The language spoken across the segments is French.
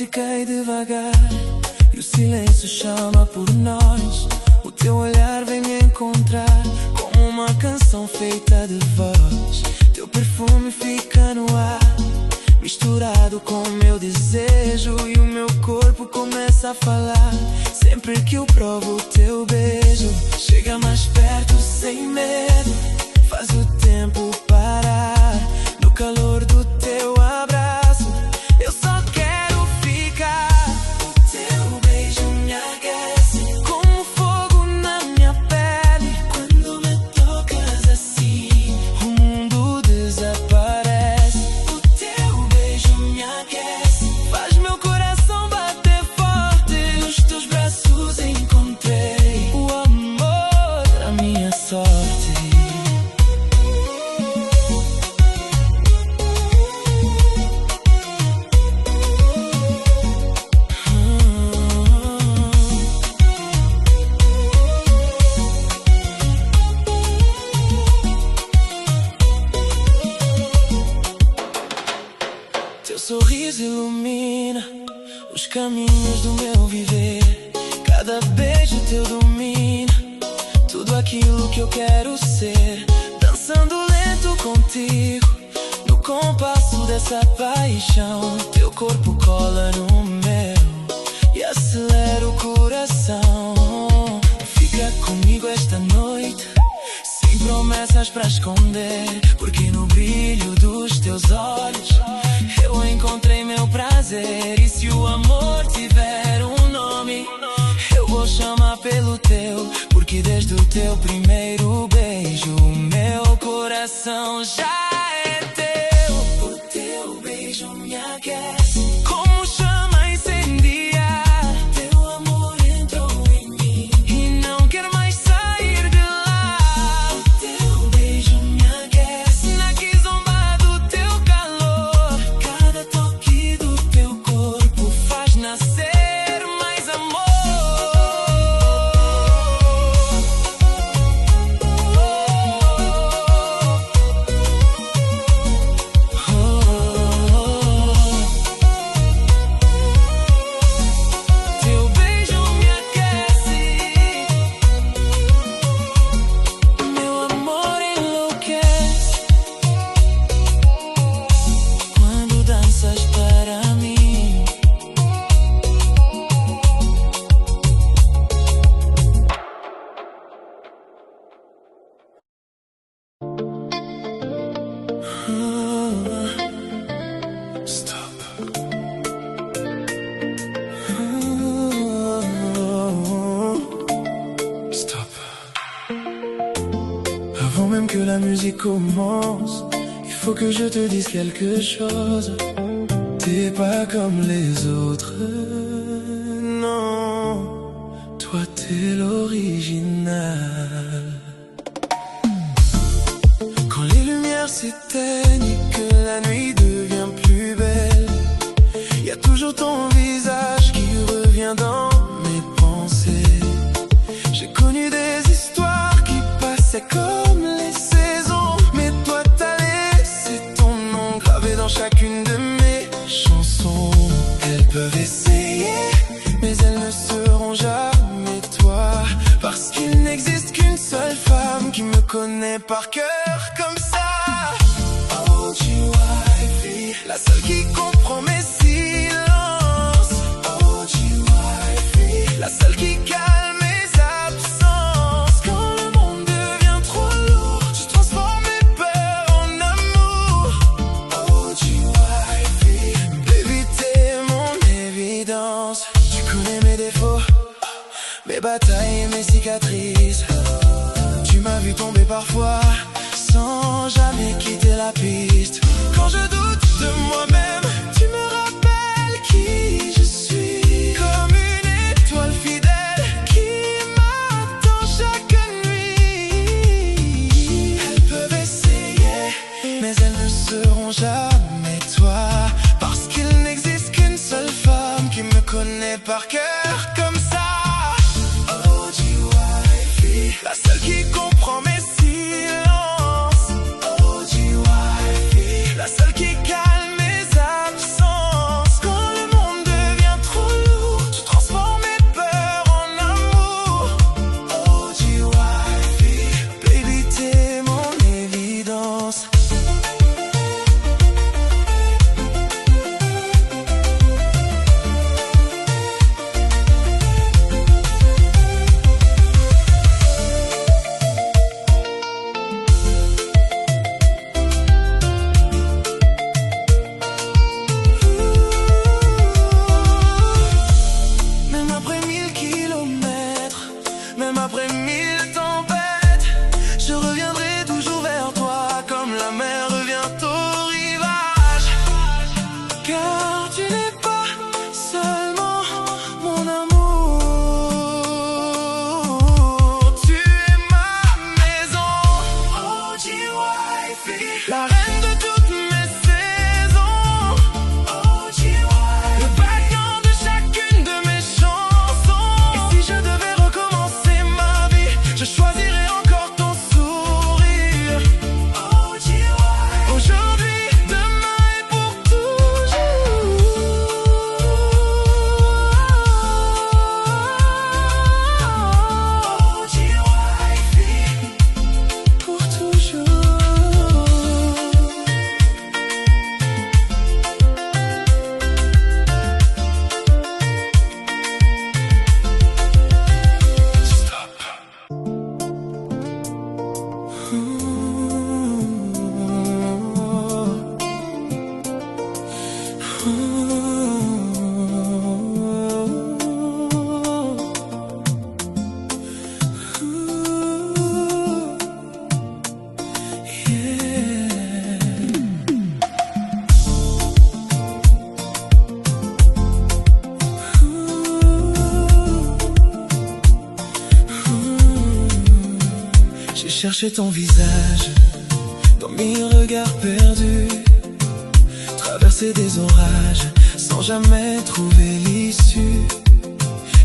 fiquei devagar e o silêncio chama por nós. O teu olhar vem me encontrar como uma canção feita de voz. Teu perfume fica no ar, misturado com o meu desejo, e o meu corpo começa a falar sempre que eu provo o teu beijo. Chega mais perto sem medo, faz o tempo parar. No calor do teu abraço eu só quero ficar. O teu beijo me aquece como fogo na minha pele. Quando me tocas assim, o mundo desaparece. O teu beijo me aquece, faz meu coração bater forte. Nos teus braços encontrei o amor da minha sorte. Teu sorriso ilumina os caminhos do meu viver. Cada beijo teu domina tudo aquilo que eu quero ser. Dançando lento contigo, no compasso dessa paixão. Teu corpo cola no meu e acelera o coração. Fica comigo esta noite, sem promessas pra esconder, porque no brilho dos teus olhos eu encontrei meu prazer. E se o amor tiver um nome, eu vou chamar pelo teu, porque desde o teu primeiro beijo o meu coração já é teu. O teu beijo me aquece como chama incendiar. Teu amor entrou em mim e não quero mais sair de lá. O teu beijo me aquece na quizomba do teu calor. Cada toque do teu corpo faz nascer mais amor. Teu beijo me aquece, meu amor enlouquece quando danças para mim. Stop. Stop. Avant même que la musique commence, il faut que je te dise quelque chose. T'es pas comme les autres, non. Toi t'es l'original. Quand les lumières s'éteignent et que la nuit devient plus belle, y a toujours ton visage qui revient dans mes pensées. J'ai connu des histoires qui passaient comme les saisons, mais toi t'as laissé ton nom gravé dans chacune de mes chansons. Elles peuvent essayer, mais elles ne seront jamais toi, parce qu'il n'existe qu'une seule femme qui me connaît par cœur comme ça. Oh, wifey, la seule qui comprend mes silences. Oh, wifey, la seule qui calme mes absences. Quand le monde devient trop lourd, tu transformes mes peurs en amour. Oh, wifey, baby t'es mon évidence. Tu connais mes défauts, mes batailles et mes cicatrices. Tu m'as vu tomber parfois sans jamais quitter la piste. Quand je doute de moi-même, tu me rappelles qui je suis. Comme une étoile fidèle qui m'attend chaque nuit. Elles peuvent essayer, mais elles ne seront jamais toi, parce qu'il n'existe qu'une seule femme qui me connaît par cœur comme ça. Oh, wifey, la seule qui comprend mes silences. Oh, wifey, la seule qui calme mes absences. Quand le monde devient J'ai cherché ton visage dans mes regards perdus, traversé des orages sans jamais trouver l'issue.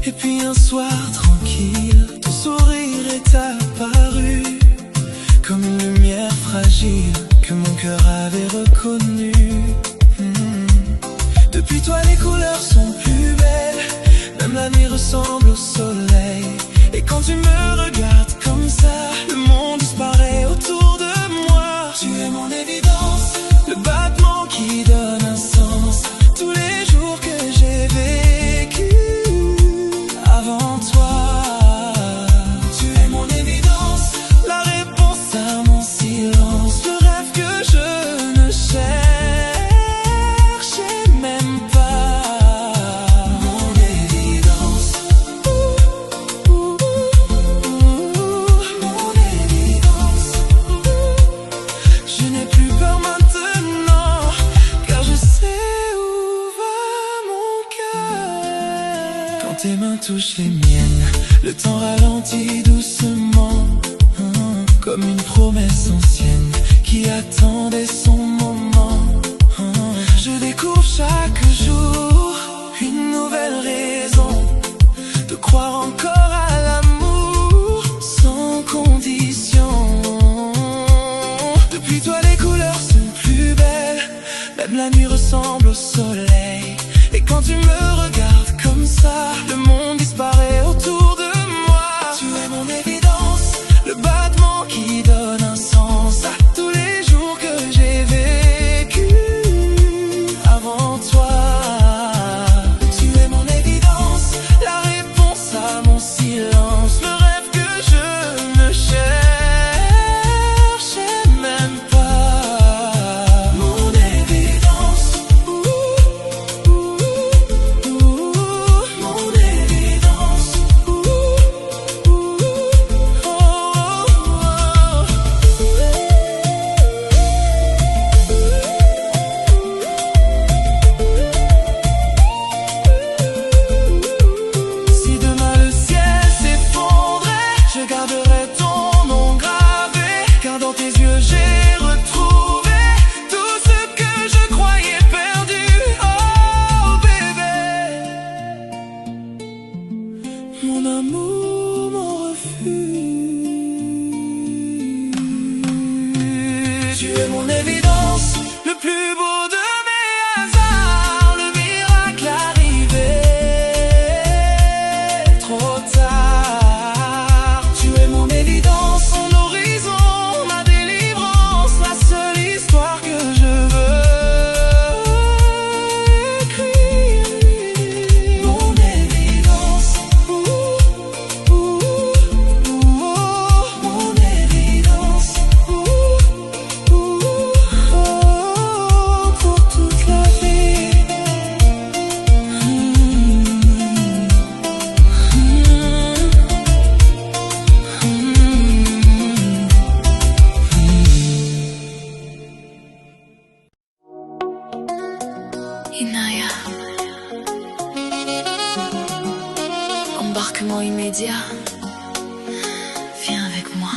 Et puis un soir tranquille, ton sourire est apparu comme une lumière fragile que mon cœur avait reconnue. Depuis toi les couleurs sont plus belles, même la nuit ressemble au soleil. Et quand tu me regardes comme ça, le monde disparaît autour de moi. Tu es mon évidence, le battement qui donne un sens à tous les jours que j'ai vécu avant toi. Tu es mon évidence, la réponse à mon silence, le rêve que je ne cherchais même pas. Mon évidence, mon évidence. Je n'ai plus peur maintenant, car je sais où va mon cœur. Quand tes mains touchent les miennes, le temps ralentit doucement, comme une promesse ancienne qui attendait son moment. Je découvre chaque jour une nouvelle raison de croire encore à l'amour sans condition. Depuis toi les couleurs sont plus belles, même la nuit ressemble au soleil. Et quand tu me regardes comme ça, le monde disparaît autour de moi. Tu es mon évidence, le battement qui donne un sens à tous les jours que j'ai vécu avant toi. Tu es mon évidence, la réponse à mon silence, le rêve que je ne cherchais même pas. Mon évidence, mon évidence. Si demain le ciel s'effondrait, je garderai ton nom gravé, car dans tes yeux j'ai retrouvé tout ce que je croyais perdu. Oh bébé, mon amour, mon refuge. Tu es mon évidence, le plus beau de mes hasards, le miracle arrivé trop tard. Tu es mon évidence, mon horizon, ma délivrance, la seule histoire que je veux écrire. Mon évidence, mon évidence, pour toute la vie. Inaya. Embarquement immédiat. Viens avec moi.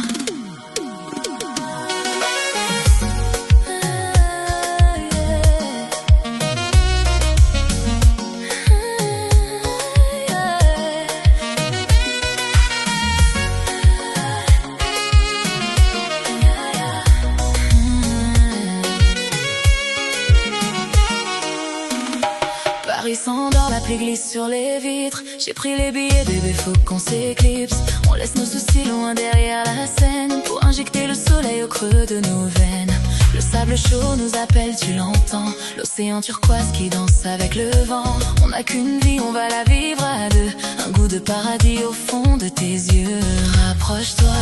Paris s'endort, la pluie glisse sur les vitres. J'ai pris les billets, bébé, faut qu'on s'éclipse. On laisse nos soucis loin derrière la scène, pour injecter le soleil au creux de nos veines. Le sable chaud nous appelle, tu l'entends, l'océan turquoise qui danse avec le vent. On n'a qu'une vie, on va la vivre à deux, un goût de paradis au fond de tes yeux. Rapproche-toi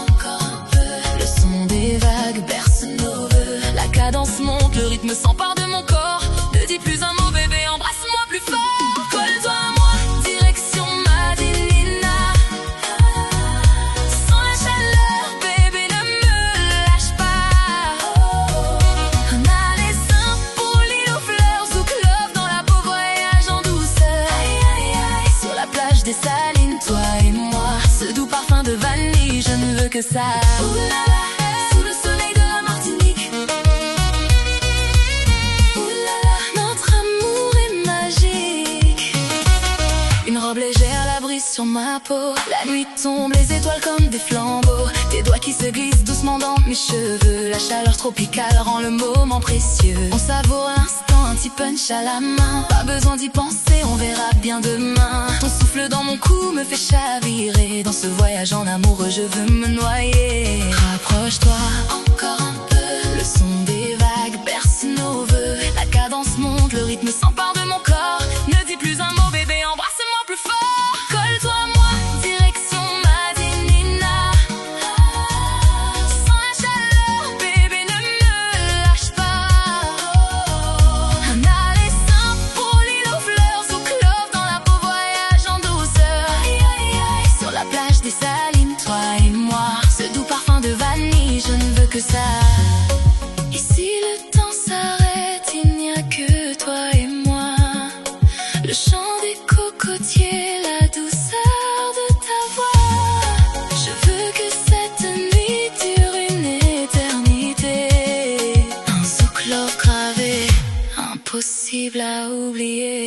encore un peu, le son des vagues berce nos vœux. La cadence monte, le rythme s'empare de mon corps. Ne dis plus un mot bébé, embrasse-moi plus fort. Colle-toi à moi, direction Madinina. Sans la chaleur, bébé, ne me lâche pas. On a les seins pour l'île aux fleurs, zouk love dans la peau, voyage en douceur. Sur la plage des Salines, toi et moi, ce doux parfum de vanille, je ne veux que ça. Ouh là là, sous le soleil de la Martinique. Ouh là là, notre amour est magique. Une robe légère, la brise sur ma peau. La nuit tombe, les étoiles comme des flambeaux. Tes doigts qui se glissent doucement dans mes cheveux. La chaleur tropicale rend le moment précieux. On savoure l'instant, un petit punch à la main. Pas besoin d'y penser, on verra bien demain. Ton souffle dans mon cou me fait chavirer. Dans ce voyage en amoureux, je veux me noyer. Rapproche-toi encore un peu. Le son des vagues berce nos vœux. La cadence monte, le rythme s'empare de mon corps. Ne dis plus un mot bébé, embrasse-moi plus fort. Colle-toi à moi, direction Madinina. Sans la chaleur, bébé, ne me lâche pas. On a les seins pour l'île aux fleurs, zouk love dans la peau, voyage en douceur. Sur la plage des Salines, toi et moi, ce doux parfum de vanille, je ne veux que ça. Et si le temps s'arrête, il n'y a que toi et moi. Le chant des cocotiers, la douceur de ta voix. Je veux que cette nuit dure une éternité. Un zouk love gravé, impossible à oublier.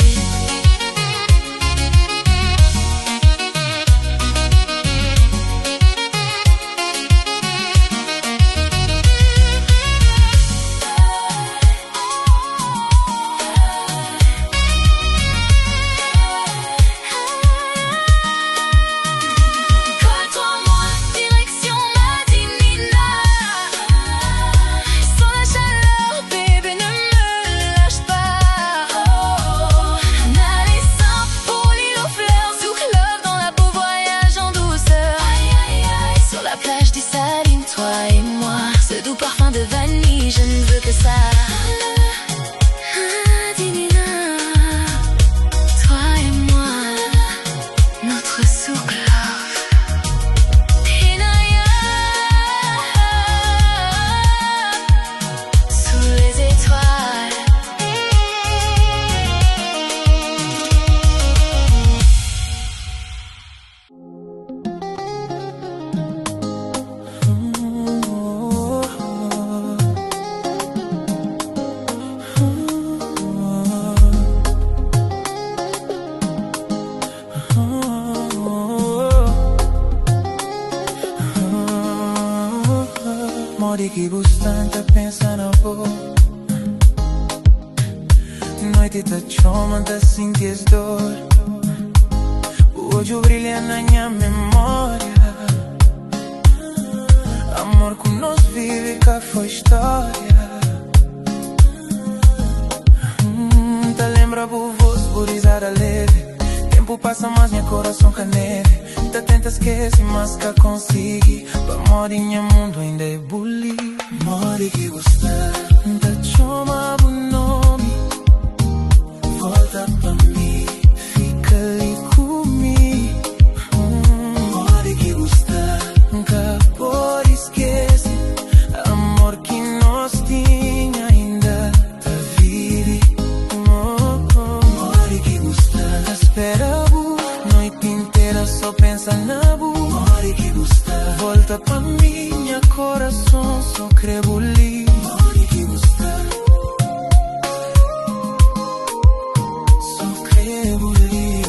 Colle-toi à moi, direction Madinina. Sans la chaleur, bébé, ne me lâche pas. On a les seins pour l'île aux fleurs, zouk love dans la peau, voyage en douceur. Sur la plage des Salines, toi et moi, ce doux parfum de vanille, je ne veux que ça. Madinina, toi et moi, notre zouk love. Inaya, sous les étoiles. Mori que bastante pensa na boa. Noite tá choma, tá sentindo dor. Hoje brilha na minha memória. Amor que nós vive, que foi história. Te lembra por voz, por risada leve. Tempo passa, mas meu coração que neve. Te tenta esquecer, mas que consegui. Pra morir, meu mundo ainda é bully. Mori que gostar. Te chama o nome. Volta pra mim. Fica ali comigo. Mori que gostar. Que por esquecer. Amor que nós tinha ainda tá vive. Mori que gostar. Espera, bu. Noite inteira só pensa na bu. Mori que gostar. Volta pra minha coração, só creio ali. Mori que gostar. Só creio ali.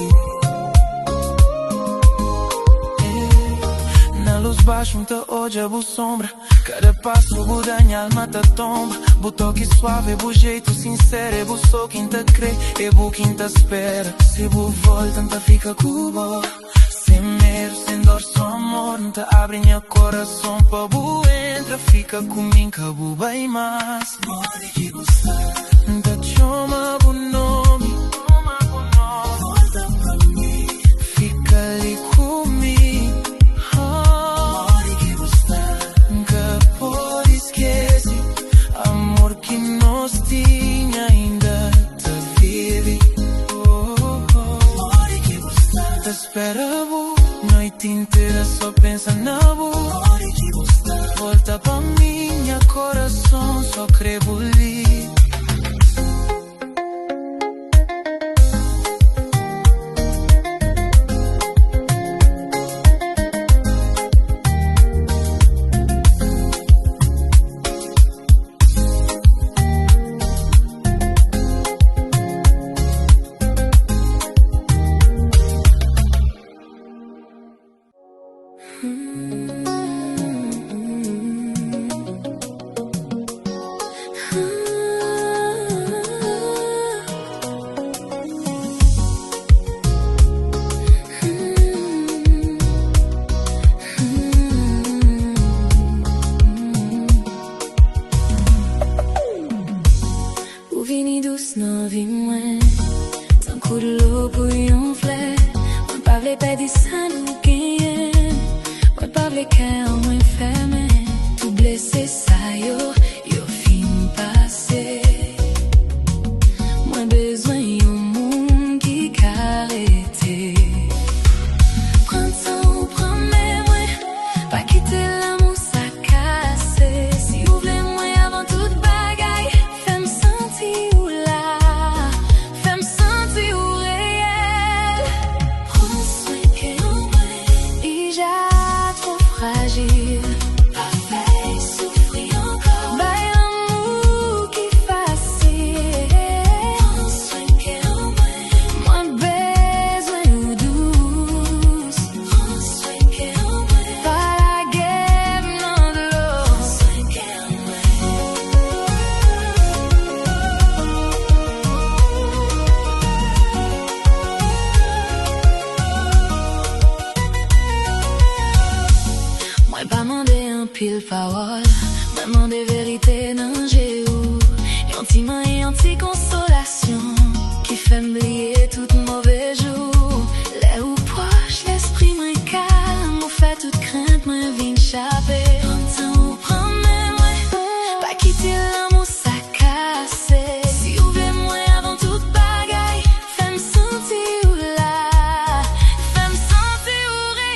Na luz baixa, muita hoje a sombra. Cada passo, buda minha alma te tomba. Bu toque suave, bu jeito sincero. É bu só quem te crê, é bu quem te espera. Se bu volta, então fica cubo. Sem medo, sem dor, só amor. Não te abre meu coração pra bu entra. Fica comigo, que bu bem mais. Mori que gostar. Te chama bu nome. Volta pra mim. Fica ali comigo. Mori que gostar. Que volta pa minha coração só crê bulir. Não vi moins tant coup de l'eau pour yon fleur. Moi pas vle perdre ça nous gagner. Moi pas vle cœur moins fermé. Tout blessé ça yo fin passé. Moi besoin yon monde qui carrete. Prends temps, prends-moi moi. Pas quitter l'amour ça casse. Si vous voulez moi avant toute bagaille, fais-moi sentir. Pile parole, maman des vérités non j'ai ou Yantiment et anti-consolation qui fait m'oublier tout mauvais jour. Les ou proche, l'esprit moins calme, ou fait toute crainte, moins vine chapé. Prends temps ou prends-moi, pas quitter l'amour ça casse. Si vous voulez moi avant toute bagaille, fais-moi sentir ou là, fais-moi sentir ou réel.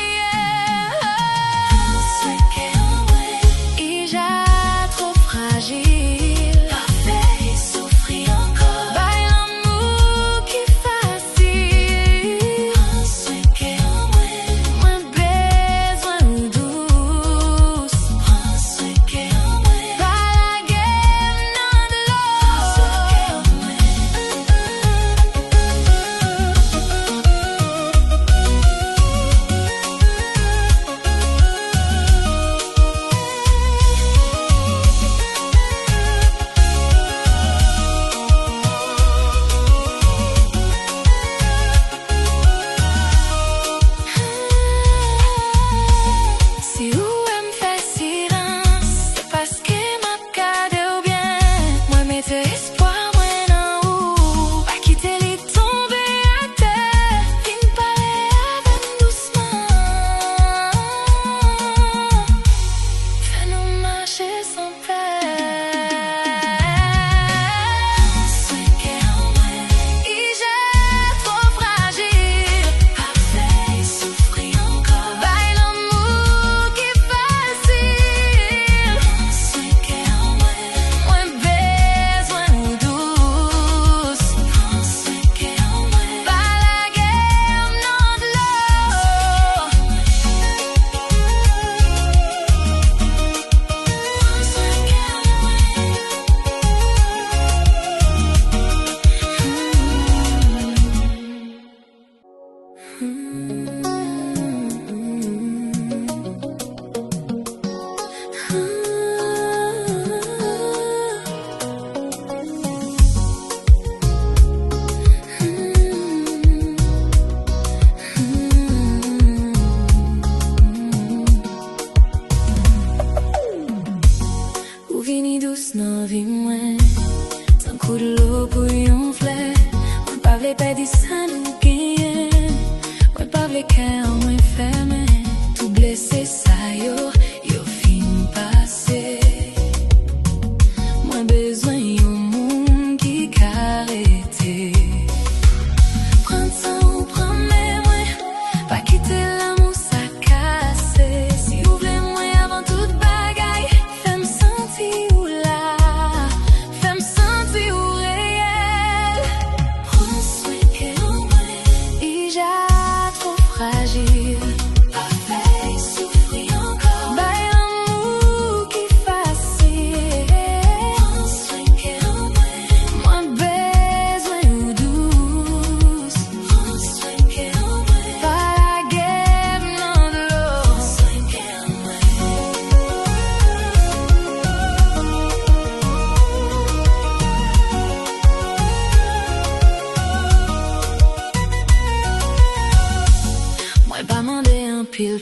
Não vi moins tant coup de l'eau pour yon fleur. Moi pas vle perdre ça nous gagner. Moi pas vle cœur moins fermé. Tout blessé ça yo fin passé. Moi besoin yon monde qui carrete. Prends temps, prends-moi, pas quitter l'amour ça casse. Si vous voulez moi avant toute bagaille,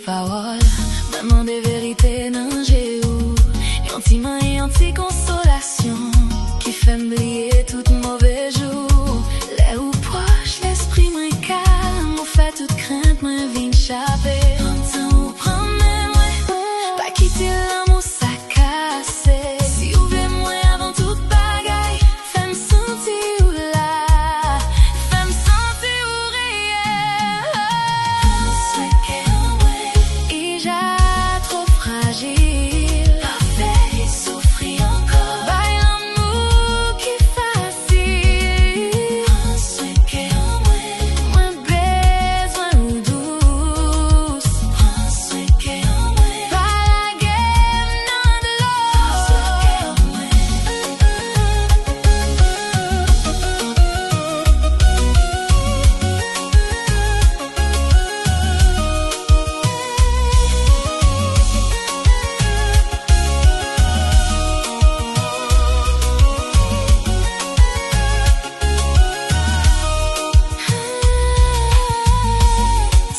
paroles, maman des vérités, non j'ai où, gentiment et anti-consolation, qui fait m'oublier tout mauvais jour, les ou proche, l'esprit moins calme, on fait toute crainte, moins vine chapé, entend ou prend même, pas quitter l'amour, ça casse, si ou veut moi avant toute bagaille, fais me sentir ou là, fais me sentir ou réel, et j'ai trop fragile, parfait, souffrir encore, bail l'amour qui facile, moins besoin ou douce, pas la guerre, non de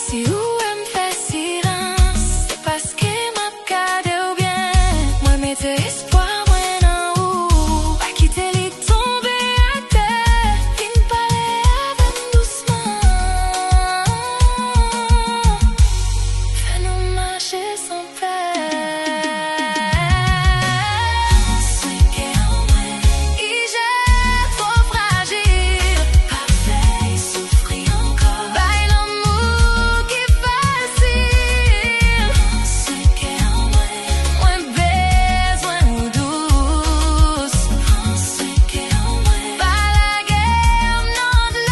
si ou elle me fait silence, c'est parce qu'elle m'a gardé ou bien, moi mettez espoir, moi non ou, pas quitter les tomber à terre, fin parler avec doucement, fais-nous marcher sans peur, et j'ai trop fragile, parfait, souffrir encore, bail l'amour qui facile, moins besoin ou douce, pas la guerre, non de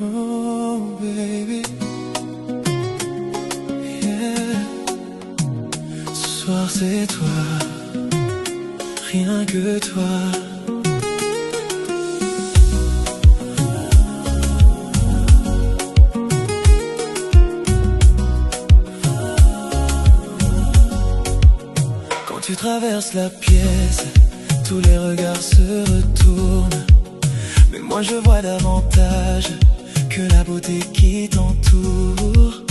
Oh baby, yeah. Ce soir c'est toi, rien que toi. Quand tu traverses la pièce, tous les regards se retournent. Mais moi je vois davantage que la beauté qui t'entoure.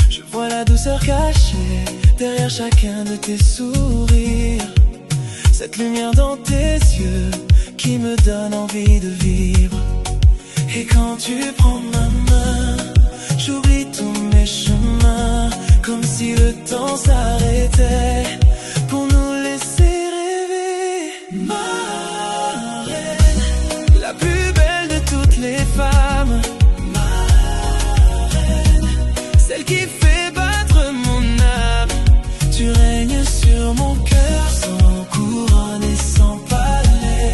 Je vois la douceur cachée derrière chacun de tes sourires. Cette lumière dans tes yeux qui me donne envie de vivre. Et quand tu prends ma main, j'oublie tous mes chemins, comme si le temps s'arrêtait pour nous laisser rêver. Ma reine, la plus belle de toutes les femmes, ma reine, celle qui fait battre mon âme. Tu règnes sur mon cœur sans couronne et sans palais.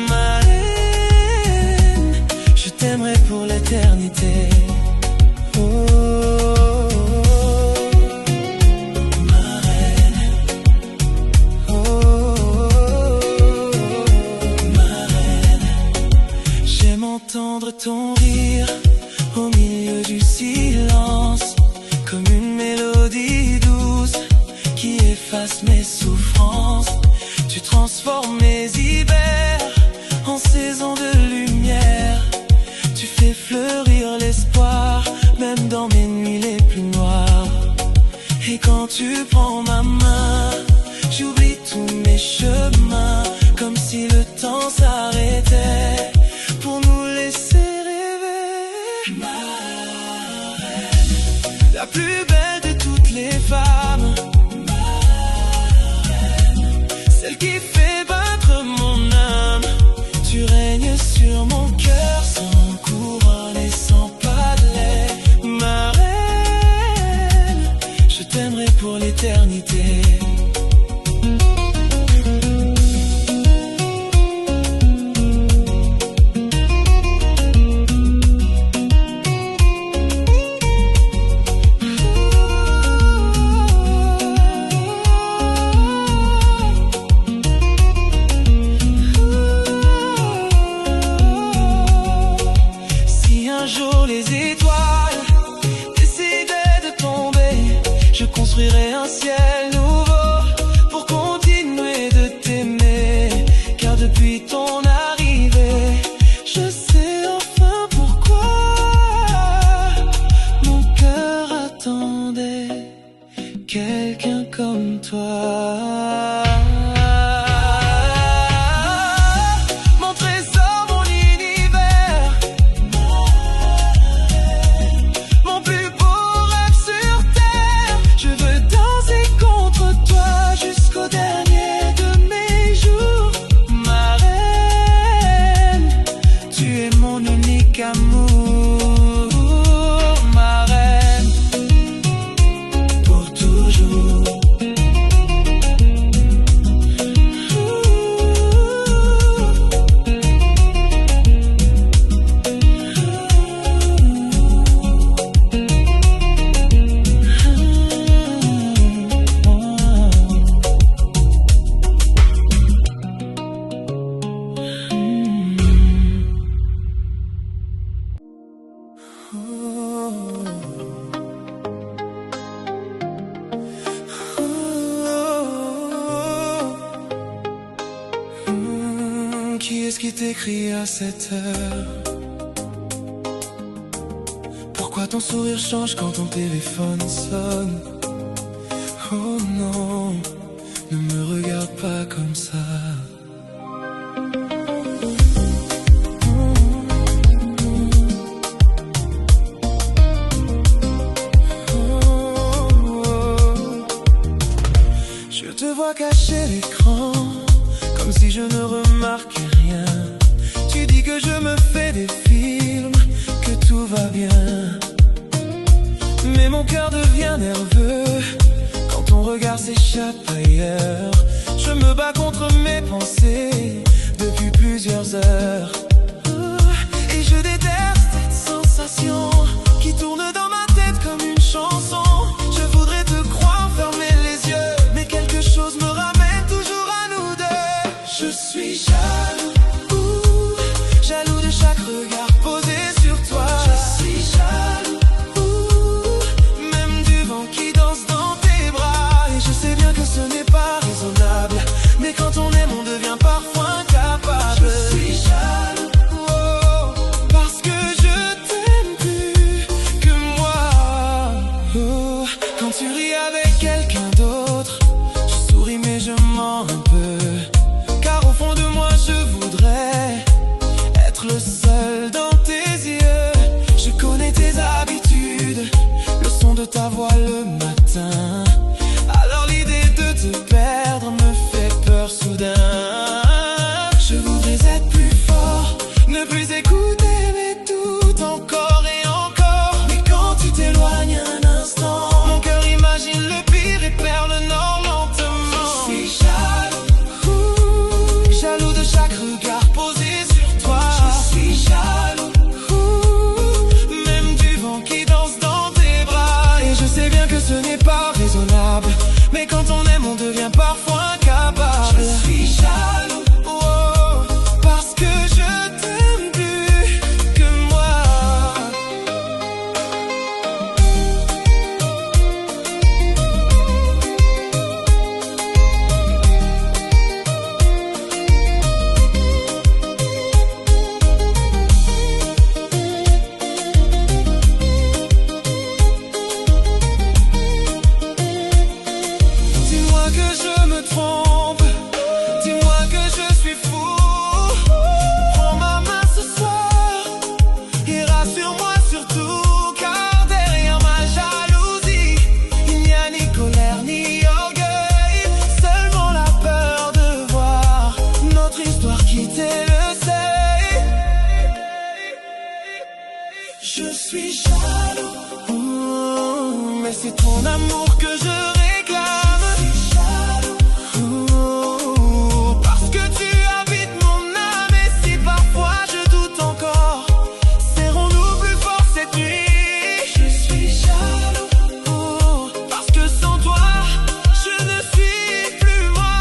Ma reine, je t'aimerai pour l'éternité. Oh, ma reine. Oh, ma reine. J'aime entendre ton rire au milieu du silence, comme une mélodie douce qui efface mes souffrances. Tu transformes mes hivers en saison de lumière. Tu fais fleurir l'espoir, même dans mes nuits les plus noires. Et quand tu prends ma main, j'oublie tous mes chemins, comme si le temps s'arrêtait pour nous laisser rêver. Ma reine, la plus belle de toutes les femmes, ma reine, celle qui fait battre mon âme. Tu règnes sur mon cœur sans couronne et sans palais. Ma reine, je t'aimerai pour l'éternité. Qui est-ce qui t'écrit à cette heure? Pourquoi ton sourire change quand ton téléphone sonne? Oh non, ne me regarde pas comme ça. Je te vois cacher l'écran, comme si je ne remarquais rien. Tu dis que je me fais des films, que tout va bien. Mais mon cœur devient nerveux quand ton regard s'échappe ailleurs. Je me bats contre mes pensées depuis plusieurs heures. Et je déteste cette sensation qui tourne dans ma tête comme une chanson. Je voudrais te croire, fermer les yeux, mais quelque chose me ramène toujours à nous deux. Je suis jaloux, jaloux de chaque regard posé sur toi. Je suis jaloux, même du vent qui danse dans tes bras. Et je sais bien que ce n'est pas raisonnable, mais quand on aime on devient parfois incapable. Je suis jaloux, parce que je t'aime plus que moi. Quand tu ris avec quelqu'un d'autre, je souris mais je mens un peu, car au fond de moi je voudrais être le seul dans tes yeux. Je connais tes habitudes, le son de ta voix le matin. Alors l'idée de te perdre me fait peur soudain. Je voudrais être plus fort, ne plus écouter mais tout encore et encore. Mais quand tu t'éloignes un instant, mon cœur imagine le pire et perd le nord lentement. Je suis jaloux, jaloux de chaque regard posé sur toi. Je suis jaloux, même du vent qui danse dans tes bras. Et je sais bien que ce n'est pas raisonnable, mais quand on aime on devient parfois incapable. Je suis jaloux, parce que je t'aime plus que moi. Dis-moi que je me trompe, dis-moi que je suis fou. Prends ma main ce soir et rassure-moi surtout, car derrière ma jalousie, il n'y a ni colère ni orgueil, seulement la peur de voir notre histoire quitter le seuil. Je suis jaloux, mais c'est ton amour que je réclame. Parce que tu habites mon âme, et si parfois je doute encore, serrons-nous plus fort cette nuit. Je suis jaloux, parce que sans toi, je ne suis plus moi.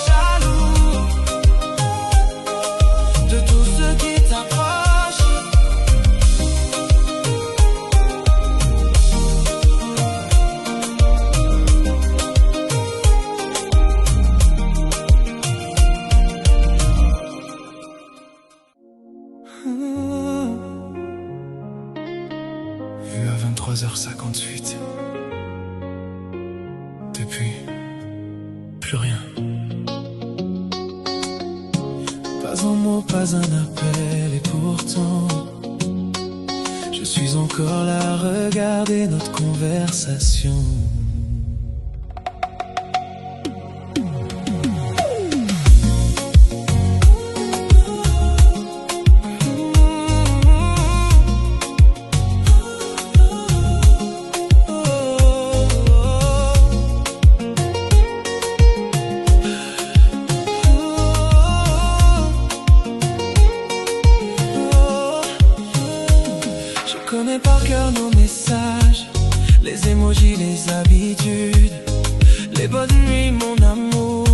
Jaloux de tout ce qui t'approche. Vu à 23h58. Depuis, plus rien. Pas un mot, pas un appel, et pourtant je suis encore là à regarder notre conversation. Je connais par cœur nos messages, les émojis, les habitudes, les bonnes nuits, mon amour,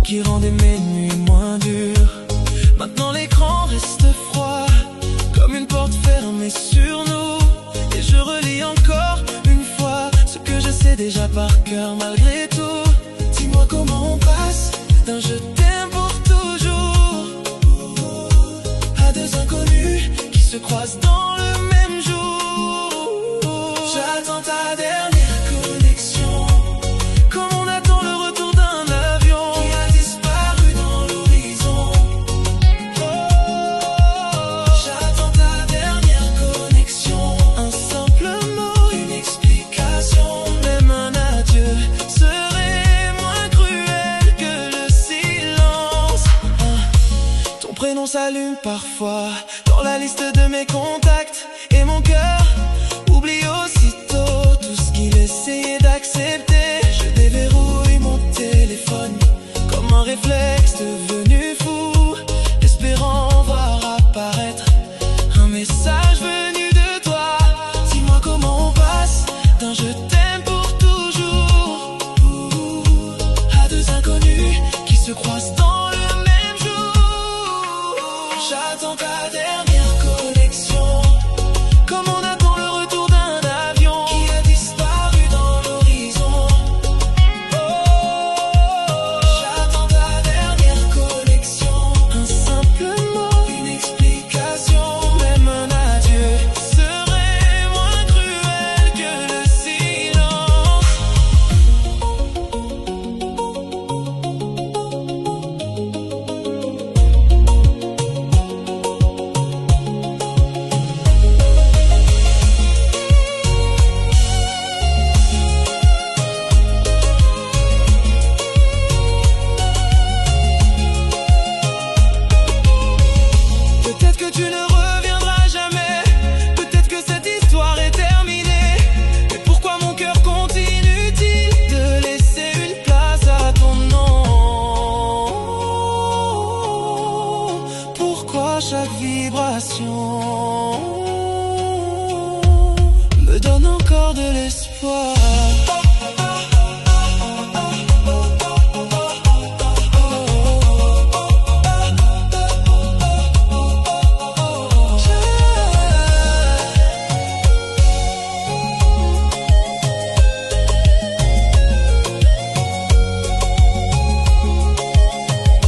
qui rendaient mes nuits moins dures. Maintenant l'écran reste froid, comme une porte fermée sur nous, et je relis encore une fois ce que je sais déjà par cœur malgré tout. Dis-moi s'allume parfois dans la liste de mes contacts, et mon cœur oublie aussitôt tout ce qu'il essayait d'accepter. Je déverrouille mon téléphone comme un réflexe devenu fou, espérant voir apparaître un message venu de toi. Dis-moi comment on passe d'un je t'aime pour toujours à deux inconnus qui se croisent dans le même jour. J'attends ta dernière connexion, comme on attend le retour d'un avion qui a disparu dans l'horizon. Oh, j'attends ta dernière connexion, un simple mot, une explication, même un adieu serait moins cruel que le silence. Peut-être que tu ne reviendras jamais, peut-être que cette histoire est terminée, mais pourquoi mon cœur continue-t-il de laisser une place à ton nom? Pourquoi chaque vibration me donne encore de l'espoir?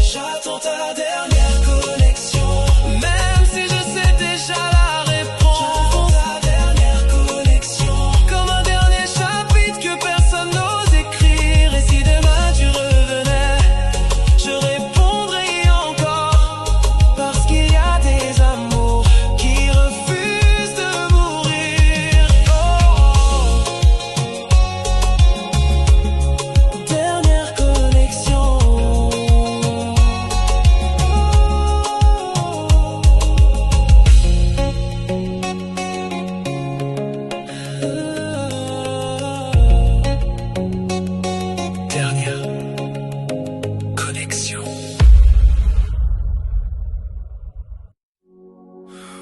J'attends ta dernière connexion, même si je sais déjà la réponse. J'attends ta dernière connexion, comme un dernier chapitre que personne n'ose écrire. Et si demain tu revenais, je répondrais encore, parce qu'il y a des amours qui refusent de mourir. Oh, dernière connexion. Dernière connexion.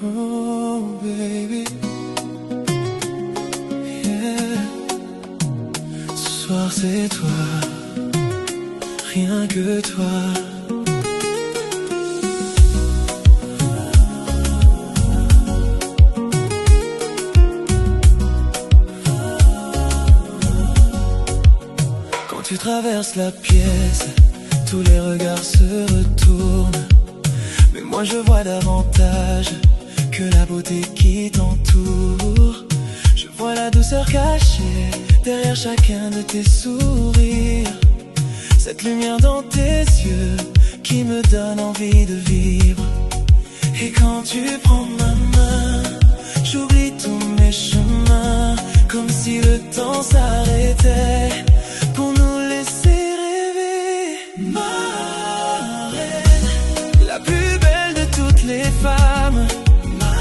Oh baby, yeah. Ce soir c'est toi, rien que toi. Quand tu traverses la pièce, tous les regards se retournent, mais moi je vois davantage que la beauté qui t'entoure. Je vois la douceur cachée derrière chacun de tes sourires, cette lumière dans tes yeux qui me donne envie de vivre. Et quand tu prends ma main, j'oublie tous mes chemins, comme si le temps s'arrêtait pour nous laisser rêver. Ma reine, la plus belle de toutes les femmes, ma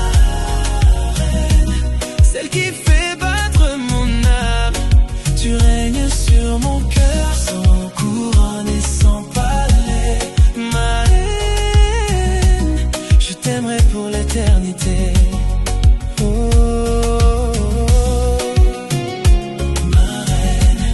reine, celle qui fait battre mon âme. Tu règnes sur mon cœur, sans couronne et sans palais. Ma reine, je t'aimerai pour l'éternité. Oh, ma reine,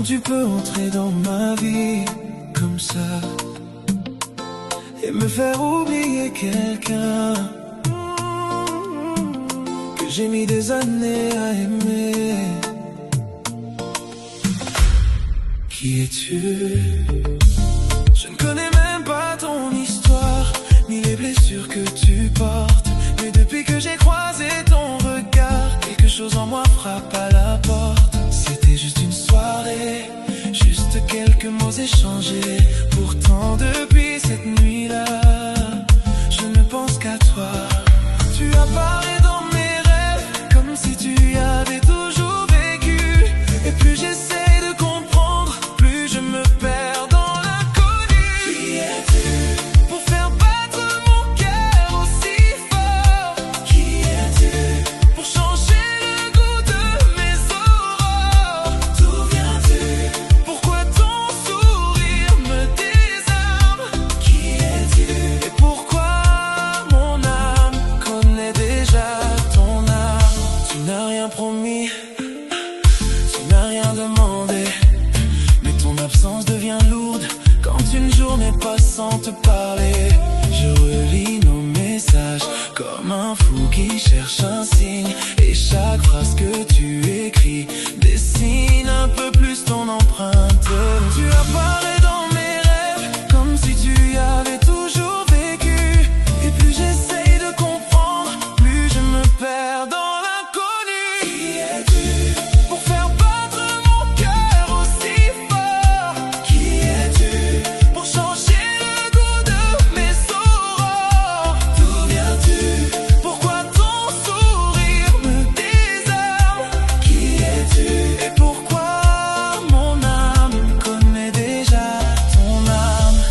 Comment tu peux entrer dans ma vie comme ça et me faire oublier quelqu'un que j'ai mis des années à aimer? Qui es-tu? Je ne connais même pas ton histoire, ni les blessures que tu portes. Mais depuis que j'ai croisé ton regard, quelque chose en moi frappe à la porte. C'était juste une soirée, juste quelques mots échangés. Pourtant depuis cette nuit-là, je ne pense qu'à toi. Tu apparais dans mes rêves, comme si tu y avais toujours vécu. Et plus j'essaie de comprendre, plus je me perds dans l'inconnu. Qui es-tu pour faire battre mon cœur aussi fort? Qui es-tu pour changer le goût de mes aurores? D'où viens-tu? Pourquoi ton sourire me désarme? Qui es-tu? Et pourquoi mon âme connaît déjà ton âme? Tu n'as rien promis, tu n'as rien demandé, mais ton absence devient lourde quand une journée passe sans te parler. Je relis nos messages comme un fou qui cherche un signe, et chaque phrase que tu écris dessine un peu plus ton empreinte. Tu apparais dans mes rêves comme si tu y avais toujours vécu. Et plus j'essaye de comprendre, plus je me perds dans l'inconnu. Qui es-tu pour faire battre mon cœur aussi fort? Qui es-tu pour changer le goût de mes aurores? D'où viens-tu? Pourquoi ton sourire me désarme? Qui es-tu? Et pourquoi mon âme connaît déjà ton âme?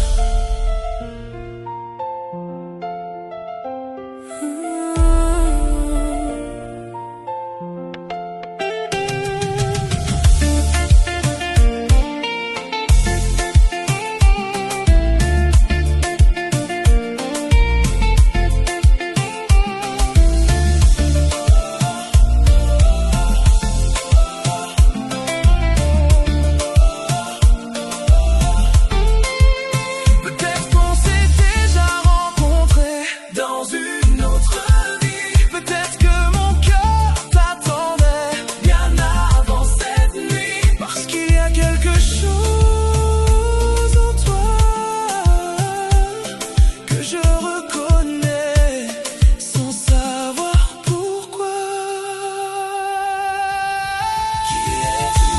Peut-être qu'on s'est déjà rencontrés dans une autre vie. Peut-être que mon cœur t'attendait bien avant cette nuit. Parce qu'il y a quelque chose en toi que je reconnais sans savoir pourquoi. Qui es-tu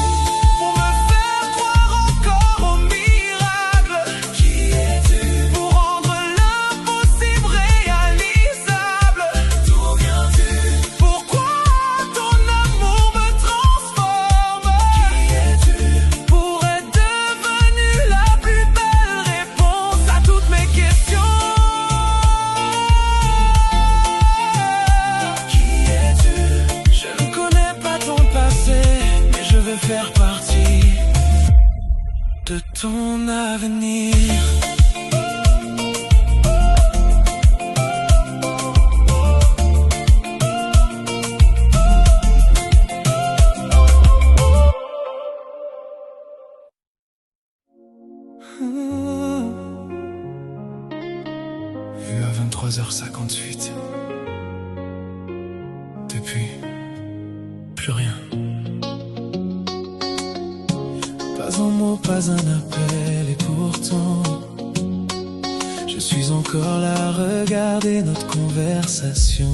pour me faire croire encore au miracle? Qui es-tu pour rendre l'impossible réalisable? D'où viens-tu? Pourquoi ton amour me transforme? Qui es-tu pour être devenu la plus belle réponse à toutes mes questions? Qui es-tu? Je ne connais pas ton passé, mais je veux faire partie de ton avenir. Vu à 23h58. Depuis, plus rien. Pas un mot, pas un appel, et pourtant je suis encore là à regarder notre conversation.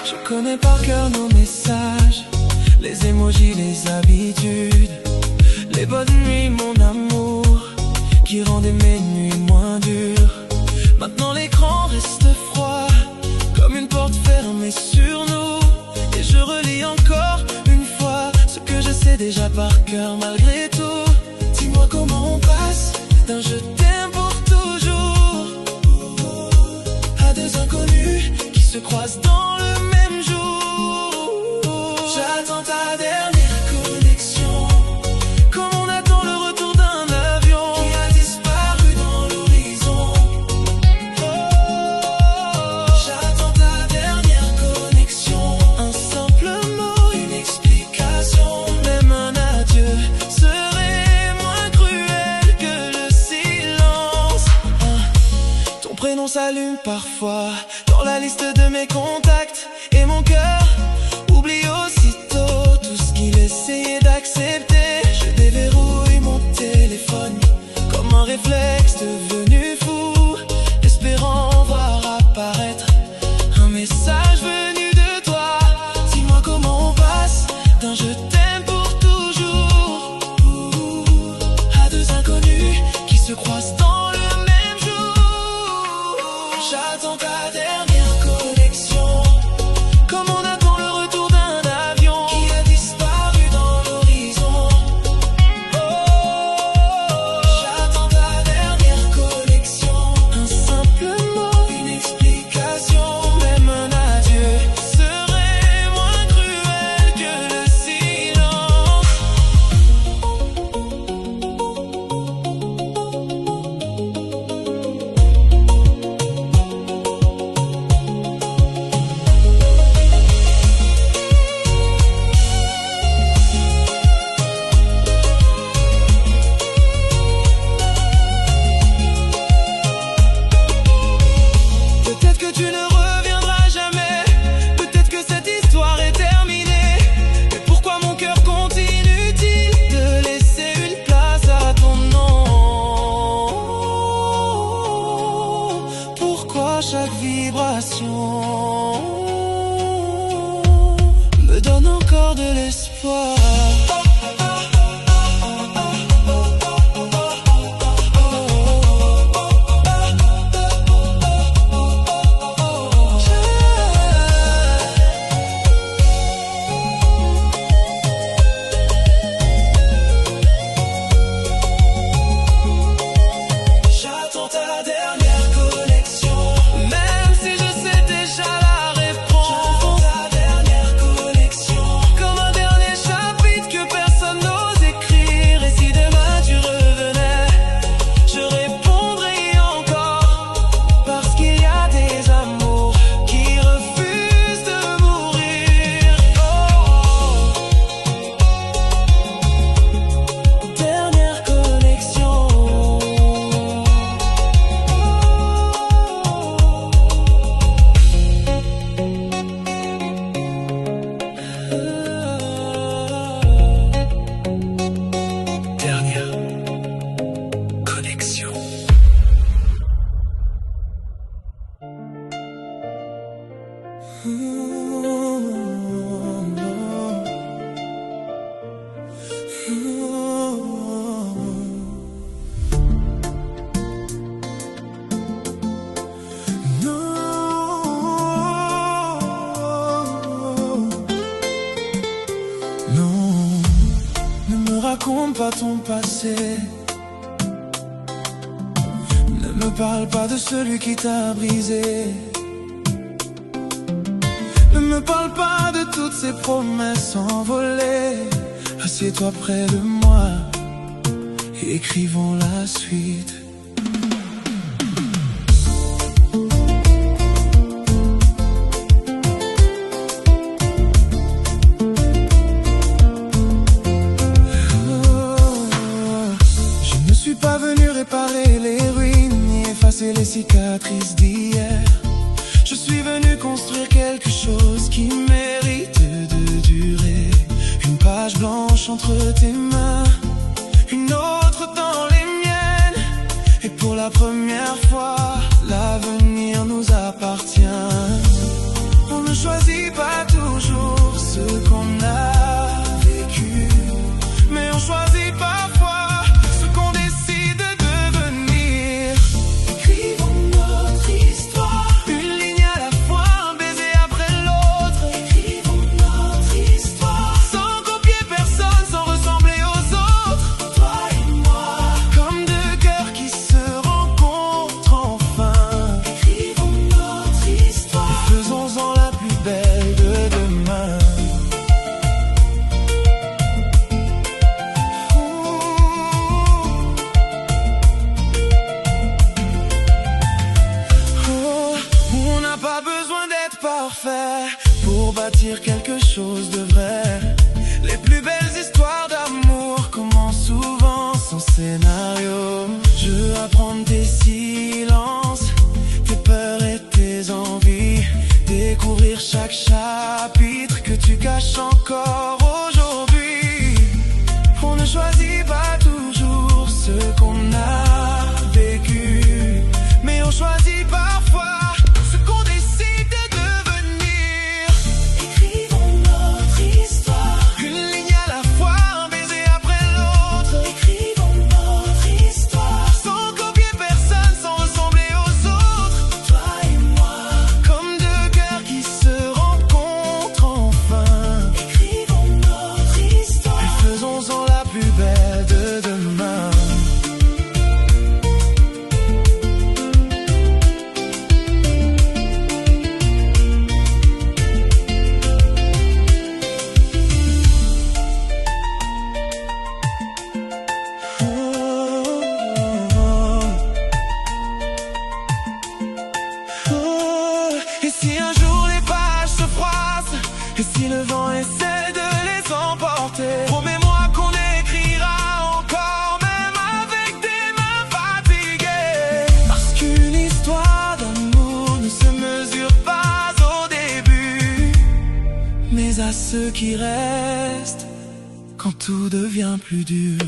Je connais par cœur nos messages, les émojis, les habitudes, les bonnes nuits, mon amour, qui rendaient mes nuits moins dures. Maintenant l'écran reste froid, comme une porte fermée sur nous. Et je relis encore une fois ce que je sais déjà par cœur malgré tout. Dis-moi comment on passe d'un je t'aime pour toujours se croisent dans le même jour. J'attends ta dernière connexion, comme on attend le retour d'un avion qui a disparu dans l'horizon. Oh, j'attends ta dernière connexion, un simple mot, une explication, même un adieu serait moins cruel que le silence. Ton prénom s'allume parfois dans la liste de mes contacts, et mon cœur oublie aussitôt tout ce qu'il essayait d'accepter. Je déverrouille mon téléphone comme un réflexe devenu fou, espérant voir apparaître un message venu de toi. Dis-moi comment on passe d'un je t'aime pour toujours à deux inconnus qui se croisent dans le même jour. J'attends ta dernière connexion, comme on attend le retour d'un avion qui a disparu dans l'horizon. Oh, j'attends ta dernière connexion, un simple mot, une explication, même un adieu serait moins cruel que le silence. Peut-être que tu ne reviendras jamais, peut-être que cette histoire est terminée, mais pourquoi mon cœur continue-t-il de laisser une place à ton nom? Pourquoi chaque vibration me donne encore de l'espoir? J'attends ta dernière connexion, même si je sais déjà la réponse. J'attends ta dernière connexion, comme un dernier chapitre que personne n'ose écrire. Et si demain tu revenais, je répondrais encore, parce qu'il y a des amours qui refusent de mourir. Oh, dernière connexion. Dernière connexion. Non, ne me raconte pas ton passé, ne me parle pas de celui qui t'a brisé, ne me parle pas de toutes ces promesses envolées. Assieds-toi près de moi et écrivons la suite. Je ne suis pas venu réparer les ruines ni effacer les cicatrices d'hier. Je suis venu construire quelque chose qui mérite de durer. Une page blanche entre tes mains, une autre dans les miennes. Et pour la première fois, l'avenir nous appartient. On ne choisit pas toujours ce qu'on a vécu, mais on choisit parfois ce qu'on décide de devenir. Écrivons notre histoire, une ligne à la fois, un baiser après l'autre. Écrivons notre histoire, sans copier personne, sans ressembler aux autres. bâtir quelque chose de vrai. Les plus belles histoires d'amour commencent souvent sans scénario. Je veux apprendre tes silences, tes peurs et tes envies, découvrir chaque chapitre que tu caches encore aujourd'hui. On ne choisit pas toujours ce qu'on a vécu, mais on choisit parfois ce qu'on décide de devenir. Écrivons notre histoire, Une ligne à la fois, un baiser après l'autre. écrivons notre histoire, Sans copier personne, sans ressembler aux autres. toi et moi. Comme deux cœurs qui se rencontrent enfin. Écrivons notre histoire, Et faisons-en la plus belle de demain. Et si un jour les pages se froissent, et si le vent essaie de les emporter, promets-moi qu'on écrira encore, même avec des mains fatiguées. Parce qu'une histoire d'amour ne se mesure pas au début, mais à ceux qui restent quand tout devient plus dur.